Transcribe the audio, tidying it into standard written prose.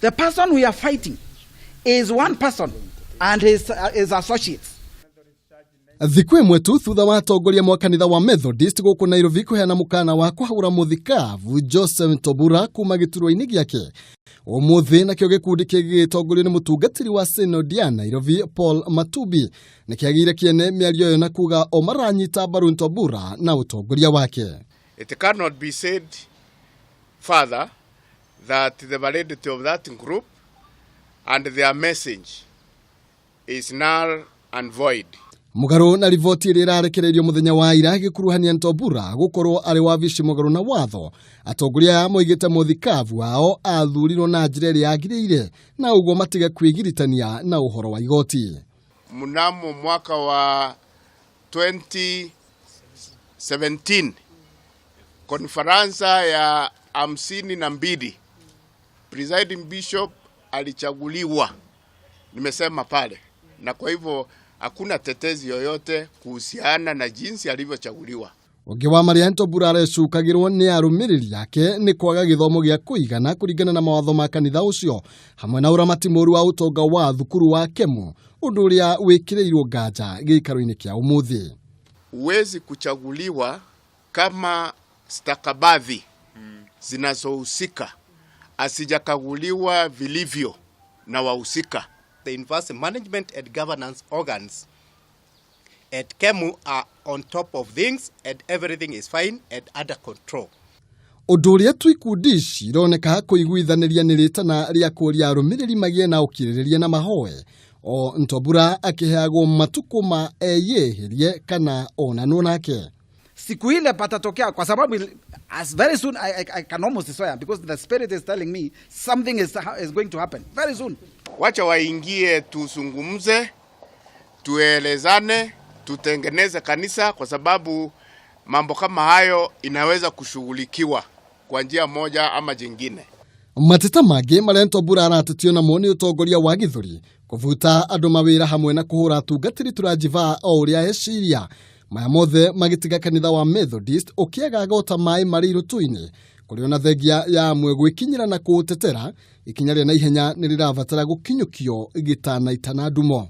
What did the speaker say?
The person we are fighting is one person and his associates. Thiku imwe tu thutha wa atongoria mwa kanitha wa Methodist guku Nairobi kuheana mukana wa kuhaura muthikavu Joseph Ntobura kuma giturwa-ini giake. Umuthi nakio gikundi gigitongorio ni mutungatiri wa Synod ya Nairobi Paul Matubi nikiagire kiene miario yo na kuga o maranyita mbaru Ntobura na utongoria wake. It cannot be said further that the validity of that group and their message is null and void. Mugaru na rivoti iri irarekererio muthenya wa ira gikuruhania Ntobura gukorwo ari wabici mugaru na watho atongoria moigite muthikavu wao athurirwo na njira iri yagiriire na uguo matiga kwigiritania na uhoro wa igoti. Mnamo mwaka wa 2017 konferensa ya 52 presiding bishop alichaguliwa, nimesema pale, na kwa hivyo hakuna tetezi yoyote kuhusiana na jinsi alivyochaguliwa. Ungi wa Maria Ntobura arecukagirwo ni arumiriri yake ni kwaga githomo gia kuigana kuringana na mawatho ma kanitha ucio hamwe na uramati moru wa utonga wa thukuru wa Kemu undu uria wikireirwo nganja giikaro-ini kia umuthi. Uwezi kuchaguliwa kama stakabadhi zinazohusika asijakaguliwa vilivyo na wahusika. The university management and governance organs at Kemu are on top of things and everything is fine and under control. Undu uria twikundi ici ironeka kuiguithaniria ni ritana ria kuria arumiriri magie na ukiririria na mahoe o Ntobura akiheagwo matuku ma eyeherie kana onanwo nake. Siku ile patatokea kwa sababu as very soon I can almost swear because the spirit is telling me something is going to happen very soon. Wacha waingie tuzungumze, tuelezane, tutengeneze kanisa kwa sababu mambo kama hayo inaweza kushughulikiwa kwa njia moja ama jingine. Mateta mage maria Ntobura aratetio na moni utongoria wa githuri kuvuta andu mawira hamwe na kuhura tungatiri turajiva o uria eciria maya mothe magitiga kanitha wa Methodist ukiaga gota mai mari irutu-ini kuriona thegia ya mwe gwikinyira na kuutetera ikinya ria na ihenya ni rirabatara gukinyukio igitana itana ndumo.